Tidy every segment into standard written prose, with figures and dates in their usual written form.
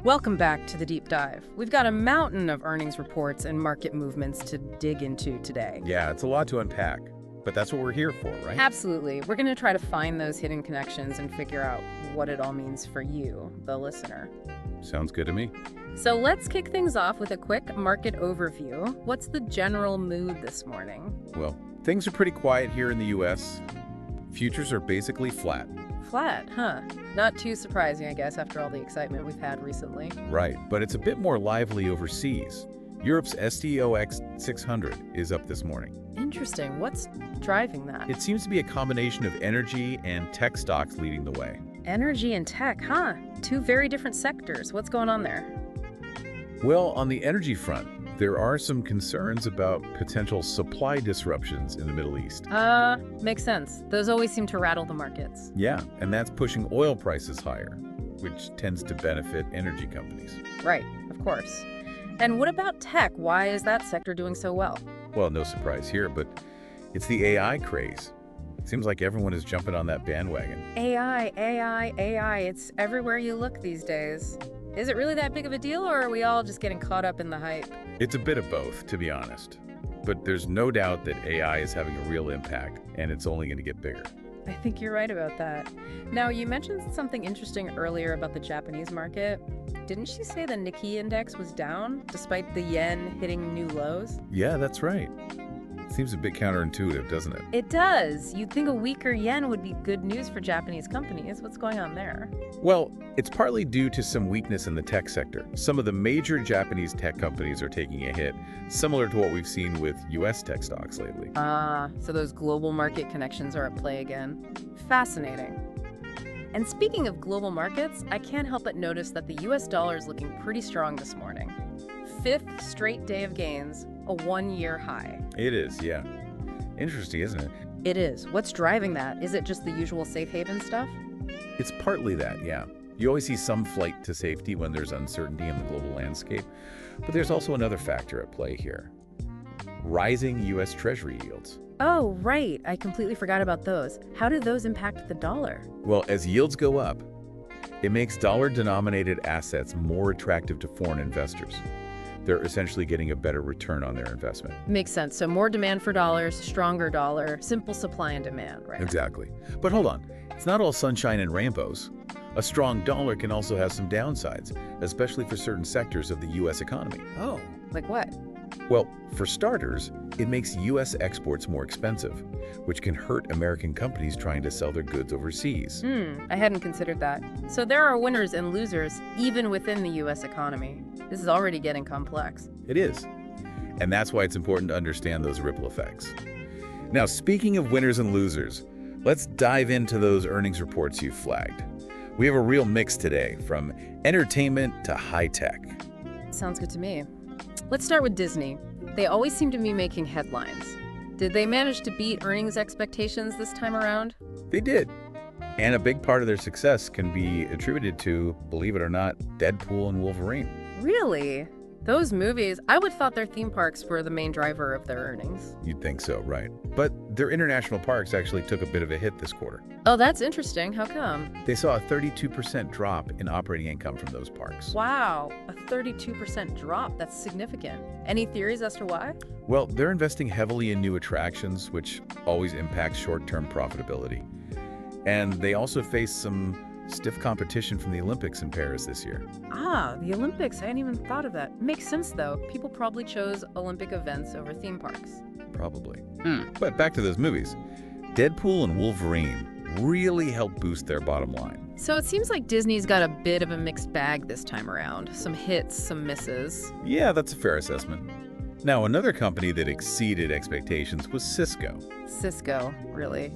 Welcome back to the Deep Dive. We've got a mountain of earnings reports and market movements to dig into today. Yeah, it's a lot to unpack, but that's what we're here for, right? Absolutely. We're going to try to find those hidden connections and figure out what it all means for you, the listener. Sounds good to me. So let's kick things off with a quick market overview. What's the general mood this morning? Well, things are pretty quiet here in the U.S. Futures are basically flat. Flat, huh? Not too surprising, I guess, after all the excitement we've had recently. Right, but it's a bit more lively overseas. Europe's STOXX 600 is up this morning. Interesting. What's driving that? It seems to be a combination of energy and tech stocks leading the way. Energy and tech, huh? Two very different sectors. What's going on there? Well, on the energy front, there are some concerns about potential supply disruptions in the Middle East. Makes sense. Those always seem to rattle the markets. Yeah, and that's pushing oil prices higher, which tends to benefit energy companies. Right, of course. And what about tech? Why is that sector doing so well? Well, no surprise here, but it's the AI craze. It seems like everyone is jumping on that bandwagon. AI. It's everywhere you look these days. Is it really that big of a deal, or are we all just getting caught up in the hype? It's a bit of both, to be honest. But there's no doubt that AI is having a real impact, and it's only going to get bigger. I think you're right about that. Now, you mentioned something interesting earlier about the Japanese market. Didn't she say the Nikkei index was down, despite the yen hitting new lows? Yeah, that's right. Seems a bit counterintuitive, doesn't it? It does. You'd think a weaker yen would be good news for Japanese companies. What's going on there? Well, it's partly due to some weakness in the tech sector. Some of the major Japanese tech companies are taking a hit, similar to what we've seen with U.S. tech stocks lately. So those global market connections are at play again. Fascinating. And speaking of global markets, I can't help but notice that the U.S. dollar is looking pretty strong this morning. Fifth straight day of gains, a one-year high. It is, yeah. Interesting, isn't it? It is. What's driving that? Is it just the usual safe haven stuff? It's partly that, yeah. You always see some flight to safety when there's uncertainty in the global landscape, but there's also another factor at play here. Rising U.S. Treasury yields. Oh, right. I completely forgot about those. How do those impact the dollar? Well, as yields go up, it makes dollar-denominated assets more attractive to foreign investors. They're essentially getting a better return on their investment. Makes sense. So more demand for dollars, stronger dollar, simple supply and demand, right? Exactly. But hold on. It's not all sunshine and rainbows. A strong dollar can also have some downsides, especially for certain sectors of the U.S. economy. Oh, like what? Well, for starters, it makes U.S. exports more expensive, which can hurt American companies trying to sell their goods overseas. I hadn't considered that. So there are winners and losers even within the U.S. economy. This is already getting complex. It is. And that's why it's important to understand those ripple effects. Now, speaking of winners and losers, let's dive into those earnings reports you've flagged. We have a real mix today, from entertainment to high tech. Sounds good to me. Let's start with Disney. They always seem to be making headlines. Did they manage to beat earnings expectations this time around? They did. And a big part of their success can be attributed to, believe it or not, Deadpool and Wolverine. Really? Those movies, I would have thought their theme parks were the main driver of their earnings. You'd think so, right? But their international parks actually took a bit of a hit this quarter. Oh, that's interesting. How come? They saw a 32% drop in operating income from those parks. Wow, a 32% drop. That's significant. Any theories as to why? Well, they're investing heavily in new attractions, which always impacts short-term profitability. And they also face some stiff competition from the Olympics in Paris this year. The Olympics. I hadn't even thought of that. Makes sense, though. People probably chose Olympic events over theme parks. Probably. But back to those movies. Deadpool and Wolverine really helped boost their bottom line. So it seems like Disney's got a bit of a mixed bag this time around. Some hits, some misses. Yeah, that's a fair assessment. Now, another company that exceeded expectations was Cisco. Cisco, really?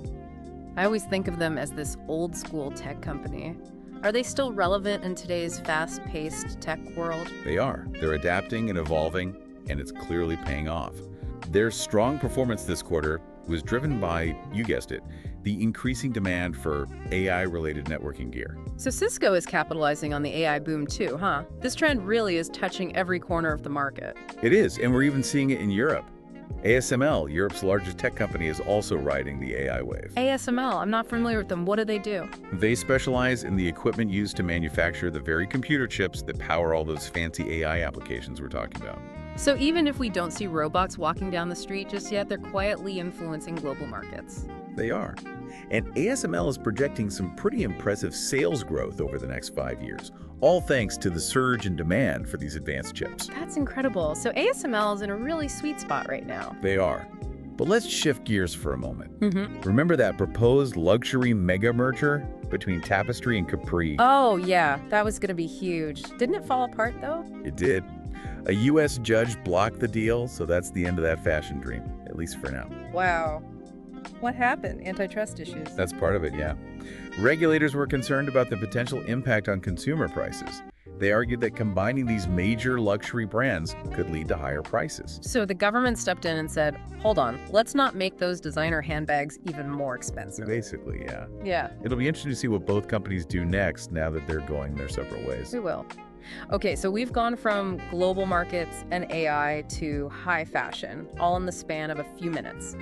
I always think of them as this old-school tech company. Are they still relevant in today's fast-paced tech world? They are. They're adapting and evolving, and it's clearly paying off. Their strong performance this quarter was driven by, you guessed it, the increasing demand for AI-related networking gear. So Cisco is capitalizing on the AI boom too, huh? This trend really is touching every corner of the market. It is, and we're even seeing it in Europe. ASML, Europe's largest tech company, is also riding the AI wave. ASML, I'm not familiar with them. What do they do? They specialize in the equipment used to manufacture the very computer chips that power all those fancy AI applications we're talking about. So even if we don't see robots walking down the street just yet, they're quietly influencing global markets. They are. And ASML is projecting some pretty impressive sales growth over the next 5 years, all thanks to the surge in demand for these advanced chips. That's incredible. So ASML is in a really sweet spot right now. They are. But let's shift gears for a moment. Remember that proposed luxury mega merger between Tapestry and Capri? Oh, yeah. That was going to be huge. Didn't it fall apart, though? It did. A U.S. judge blocked the deal, so that's the end of that fashion dream, at least for now. Wow. What happened? Antitrust issues? That's part of it, yeah. Regulators were concerned about the potential impact on consumer prices. They argued that combining these major luxury brands could lead to higher prices. So the government stepped in and said, hold on, let's not make those designer handbags even more expensive. Basically, yeah. Yeah. It'll be interesting to see what both companies do next now that they're going their separate ways. We will. Okay, so we've gone from global markets and AI to high fashion, all in the span of a few minutes.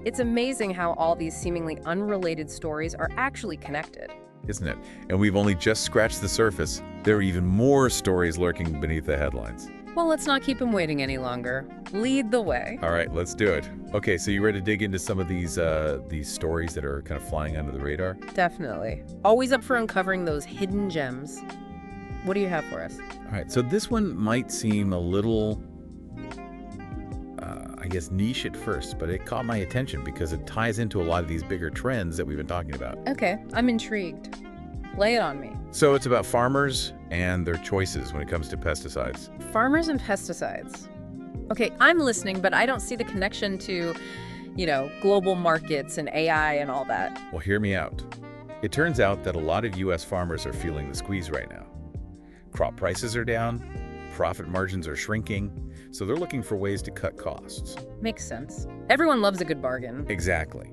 It's amazing how all these seemingly unrelated stories are actually connected. Isn't it? And we've only just scratched the surface. There are even more stories lurking beneath the headlines. Well, let's not keep them waiting any longer. Lead the way. All right, let's do it. Okay, so you ready to dig into some of these stories that are kind of flying under the radar? Definitely. Always up for uncovering those hidden gems. What do you have for us? All right, so this one might seem a little, I guess, niche at first, but it caught my attention because it ties into a lot of these bigger trends that we've been talking about. Okay, I'm intrigued. Lay it on me. So it's about farmers and their choices when it comes to pesticides. Farmers and pesticides. Okay, I'm listening, but I don't see the connection to, global markets and AI and all that. Well, hear me out. It turns out that a lot of U.S. farmers are feeling the squeeze right now. Crop prices are down, profit margins are shrinking, so they're looking for ways to cut costs. Makes sense. Everyone loves a good bargain. Exactly.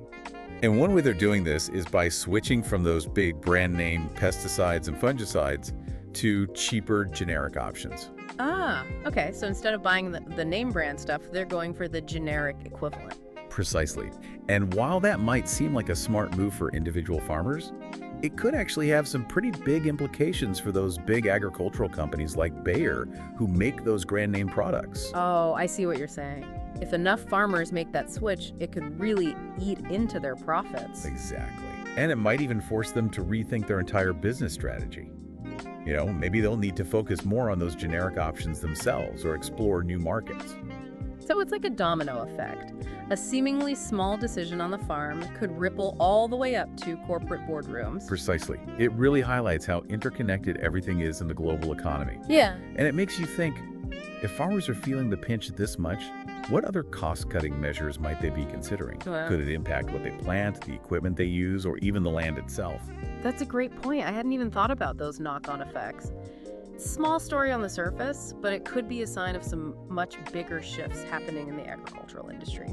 And one way they're doing this is by switching from those big brand name pesticides and fungicides to cheaper generic options. Ah, okay. So instead of buying the name brand stuff, they're going for the generic equivalent. Precisely. And while that might seem like a smart move for individual farmers, it could actually have some pretty big implications for those big agricultural companies like Bayer who make those brand name products. Oh, I see what you're saying. If enough farmers make that switch, it could really eat into their profits. Exactly. And it might even force them to rethink their entire business strategy. Maybe they'll need to focus more on those generic options themselves or explore new markets. So it's like a domino effect. A seemingly small decision on the farm could ripple all the way up to corporate boardrooms. Precisely. It really highlights how interconnected everything is in the global economy. Yeah. And it makes you think, if farmers are feeling the pinch this much, what other cost-cutting measures might they be considering? Wow. Could it impact what they plant, the equipment they use, or even the land itself? That's a great point. I hadn't even thought about those knock-on effects. Small story on the surface, but it could be a sign of some much bigger shifts happening in the agricultural industry.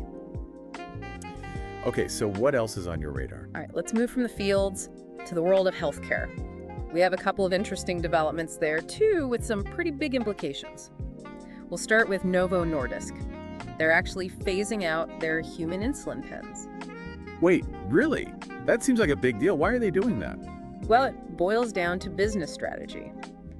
Okay, so what else is on your radar? All right, let's move from the fields to the world of healthcare. We have a couple of interesting developments there, too, with some pretty big implications. We'll start with Novo Nordisk. They're actually phasing out their human insulin pens. Wait, really? That seems like a big deal. Why are they doing that? Well, it boils down to business strategy.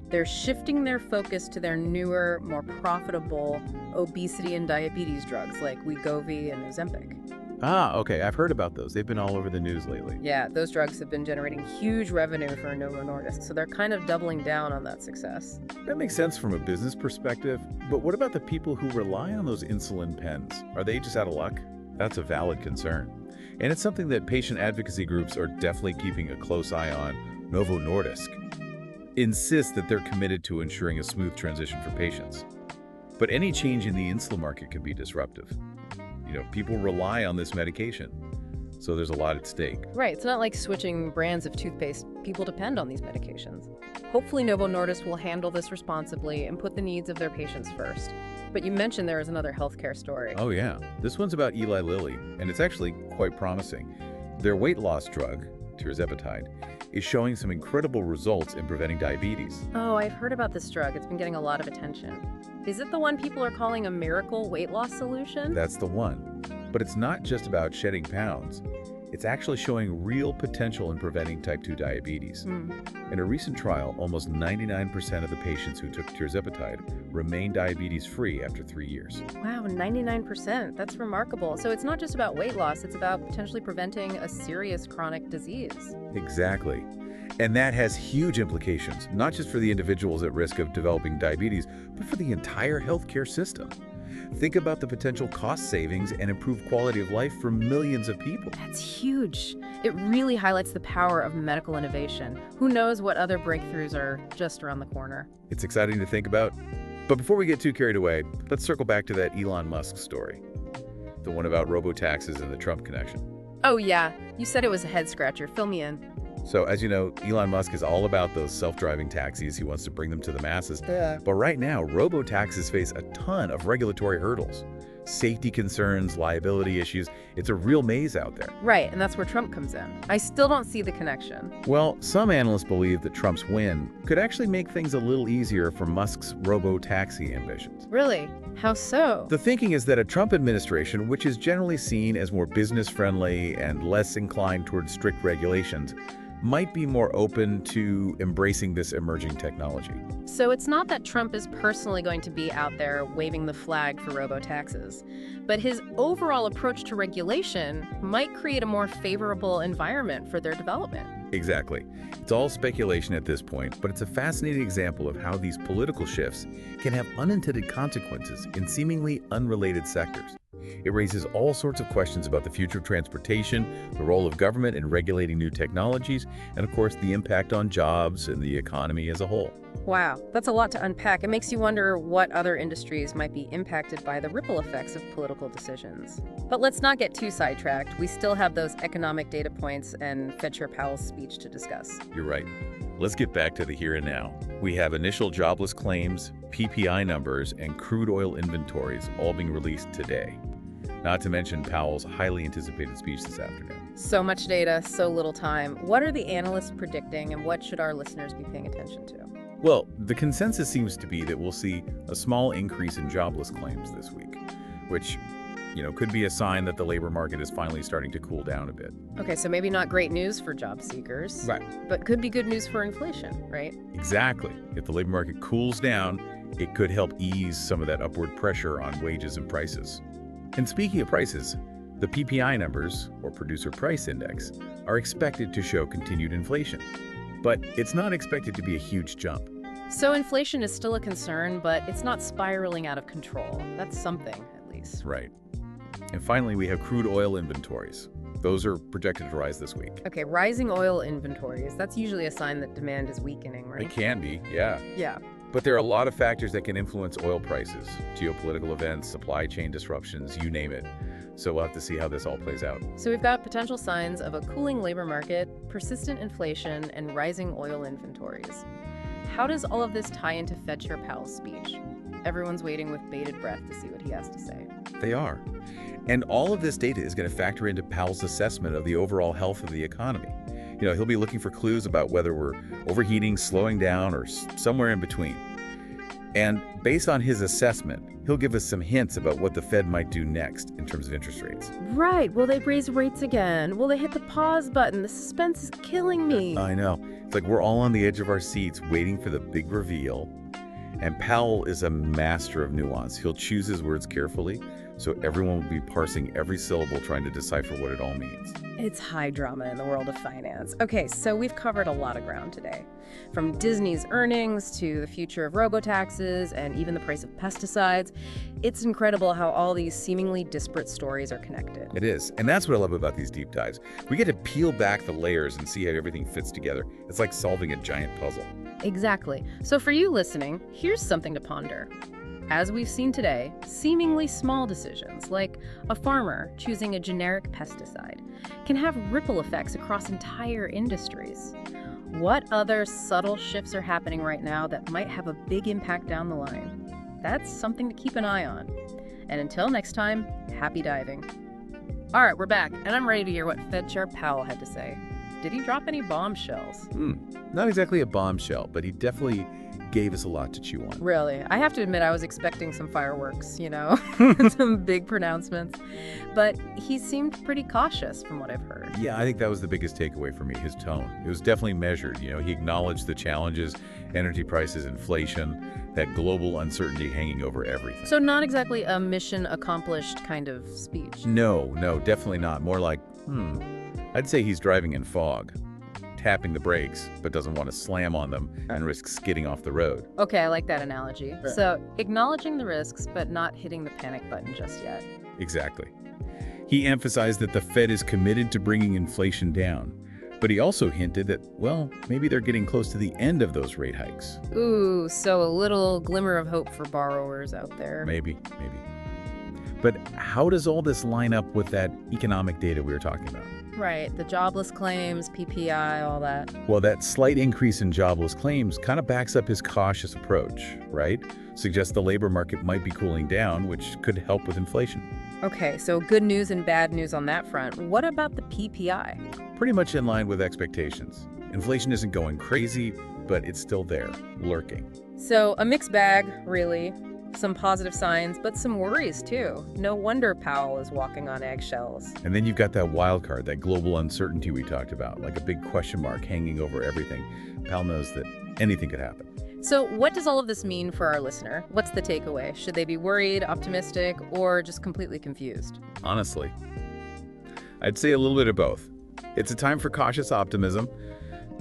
They're shifting their focus to their newer, more profitable obesity and diabetes drugs like Wegovy and Ozempic. Ah, okay. I've heard about those. They've been all over the news lately. Yeah, those drugs have been generating huge revenue for Novo Nordisk, so they're kind of doubling down on that success. That makes sense from a business perspective, but what about the people who rely on those insulin pens? Are they just out of luck? That's a valid concern. And it's something that patient advocacy groups are definitely keeping a close eye on. Novo Nordisk insists that they're committed to ensuring a smooth transition for patients. But any change in the insulin market could be disruptive. People rely on this medication, so there's a lot at stake. Right, it's not like switching brands of toothpaste. People depend on these medications. Hopefully Novo Nordisk will handle this responsibly and put the needs of their patients first. But you mentioned there is another healthcare story. Oh yeah, this one's about Eli Lilly, and it's actually quite promising. Their weight loss drug, tirzepatide, is showing some incredible results in preventing diabetes. Oh, I've heard about this drug. It's been getting a lot of attention. Is it the one people are calling a miracle weight loss solution? That's the one. But it's not just about shedding pounds. It's actually showing real potential in preventing type 2 diabetes. In a recent trial, almost 99% of the patients who took tirzepatide remained diabetes-free after 3 years. Wow, 99%. That's remarkable. So it's not just about weight loss, it's about potentially preventing a serious chronic disease. Exactly. And that has huge implications, not just for the individuals at risk of developing diabetes, but for the entire healthcare system. Think about the potential cost savings and improved quality of life for millions of people. That's huge. It really highlights the power of medical innovation. Who knows what other breakthroughs are just around the corner? It's exciting to think about. But before we get too carried away, let's circle back to that Elon Musk story. The one about robo-taxes and the Trump connection. Oh yeah, you said it was a head-scratcher. Fill me in. So as you know, Elon Musk is all about those self-driving taxis. He wants to bring them to the masses. But right now, robo-taxis face a ton of regulatory hurdles. Safety concerns, liability issues. It's a real maze out there. Right, and that's where Trump comes in. I still don't see the connection. Well, some analysts believe that Trump's win could actually make things a little easier for Musk's robo-taxi ambitions. Really? How so? The thinking is that a Trump administration, which is generally seen as more business-friendly and less inclined towards strict regulations, might be more open to embracing this emerging technology. So it's not that Trump is personally going to be out there waving the flag for robo-taxes, but his overall approach to regulation might create a more favorable environment for their development. Exactly. It's all speculation at this point, but it's a fascinating example of how these political shifts can have unintended consequences in seemingly unrelated sectors. It raises all sorts of questions about the future of transportation, the role of government in regulating new technologies, and of course the impact on jobs and the economy as a whole. Wow, that's a lot to unpack. It makes you wonder what other industries might be impacted by the ripple effects of political decisions. But let's not get too sidetracked. We still have those economic data points and Fed Chair Powell's speech to discuss. You're right. Let's get back to the here and now. We have initial jobless claims, PPI numbers, and crude oil inventories all being released today. Not to mention Powell's highly anticipated speech this afternoon. So much data, so little time. What are the analysts predicting, and what should our listeners be paying attention to? Well, the consensus seems to be that we'll see a small increase in jobless claims this week, which, could be a sign that the labor market is finally starting to cool down a bit. Okay, so maybe not great news for job seekers. Right. But could be good news for inflation, right? Exactly. If the labor market cools down, it could help ease some of that upward pressure on wages and prices. And speaking of prices, the PPI numbers, or Producer Price Index, are expected to show continued inflation. But it's not expected to be a huge jump. So inflation is still a concern, but it's not spiraling out of control. That's something, at least. Right. And finally, we have crude oil inventories. Those are projected to rise this week. Okay, rising oil inventories, that's usually a sign that demand is weakening, right? It can be, yeah. Yeah. But there are a lot of factors that can influence oil prices. Geopolitical events, supply chain disruptions, you name it. So we'll have to see how this all plays out. So we've got potential signs of a cooling labor market, persistent inflation, and rising oil inventories. How does all of this tie into Fed Chair Powell's speech? Everyone's waiting with bated breath to see what he has to say. They are. And all of this data is going to factor into Powell's assessment of the overall health of the economy. He'll be looking for clues about whether we're overheating, slowing down, or somewhere in between. And based on his assessment, he'll give us some hints about what the Fed might do next in terms of interest rates. Right. Will they raise rates again? Will they hit the pause button? The suspense is killing me. I know. It's like we're all on the edge of our seats waiting for the big reveal. And Powell is a master of nuance. He'll choose his words carefully, so everyone will be parsing every syllable trying to decipher what it all means. It's high drama in the world of finance. Okay, so we've covered a lot of ground today. From Disney's earnings to the future of robo-taxes and even the price of pesticides. It's incredible how all these seemingly disparate stories are connected. It is, and that's what I love about these deep dives. We get to peel back the layers and see how everything fits together. It's like solving a giant puzzle. Exactly. So for you listening, here's something to ponder. As we've seen today, seemingly small decisions, like a farmer choosing a generic pesticide, can have ripple effects across entire industries. What other subtle shifts are happening right now that might have a big impact down the line? That's something to keep an eye on. And until next time, happy diving. All right, we're back, and I'm ready to hear what Fed Chair Powell had to say. Did he drop any bombshells? Not exactly a bombshell, but he definitely gave us a lot to chew on. Really? I have to admit I was expecting some fireworks, some big pronouncements. But he seemed pretty cautious from what I've heard. Yeah, I think that was the biggest takeaway for me, his tone. It was definitely measured. He acknowledged the challenges, energy prices, inflation, that global uncertainty hanging over everything. So not exactly a mission accomplished kind of speech. No, definitely not. More like, I'd say he's driving in fog, tapping the brakes, but doesn't want to slam on them and risk skidding off the road. Okay, I like that analogy. So acknowledging the risks, but not hitting the panic button just yet. Exactly. He emphasized that the Fed is committed to bringing inflation down, but he also hinted that, well, maybe they're getting close to the end of those rate hikes. Ooh, so a little glimmer of hope for borrowers out there. Maybe. But how does all this line up with that economic data we were talking about? Right, the jobless claims, PPI, all that. Well, that slight increase in jobless claims kind of backs up his cautious approach, right? Suggests the labor market might be cooling down, which could help with inflation. Okay, so good news and bad news on that front. What about the PPI? Pretty much in line with expectations. Inflation isn't going crazy, but it's still there, lurking. So a mixed bag, really. Some positive signs, but some worries too. No wonder Powell is walking on eggshells. And then you've got that wild card, that global uncertainty we talked about, like a big question mark hanging over everything. Powell knows that anything could happen. So what does all of this mean for our listener? What's the takeaway? Should they be worried, optimistic, or just completely confused? Honestly, I'd say a little bit of both. It's a time for cautious optimism.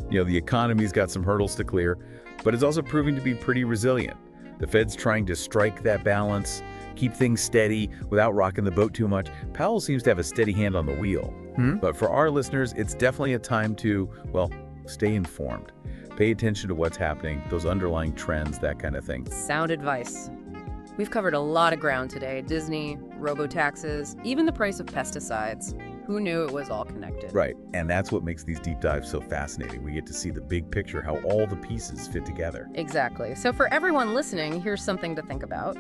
The economy's got some hurdles to clear, but it's also proving to be pretty resilient. The Fed's trying to strike that balance, keep things steady without rocking the boat too much. Powell seems to have a steady hand on the wheel. But for our listeners, it's definitely a time to, stay informed. Pay attention to what's happening, those underlying trends, that kind of thing. Sound advice. We've covered a lot of ground today. Disney, robo-taxes, even the price of pesticides. Who knew it was all connected? Right, and that's what makes these deep dives so fascinating. We get to see the big picture, how all the pieces fit together. Exactly. So for everyone listening, here's something to think about.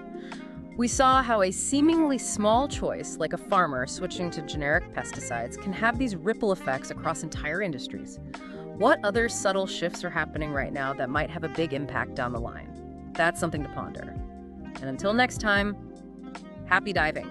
We saw how a seemingly small choice, like a farmer switching to generic pesticides, can have these ripple effects across entire industries. What other subtle shifts are happening right now that might have a big impact down the line? That's something to ponder. And until next time, happy diving.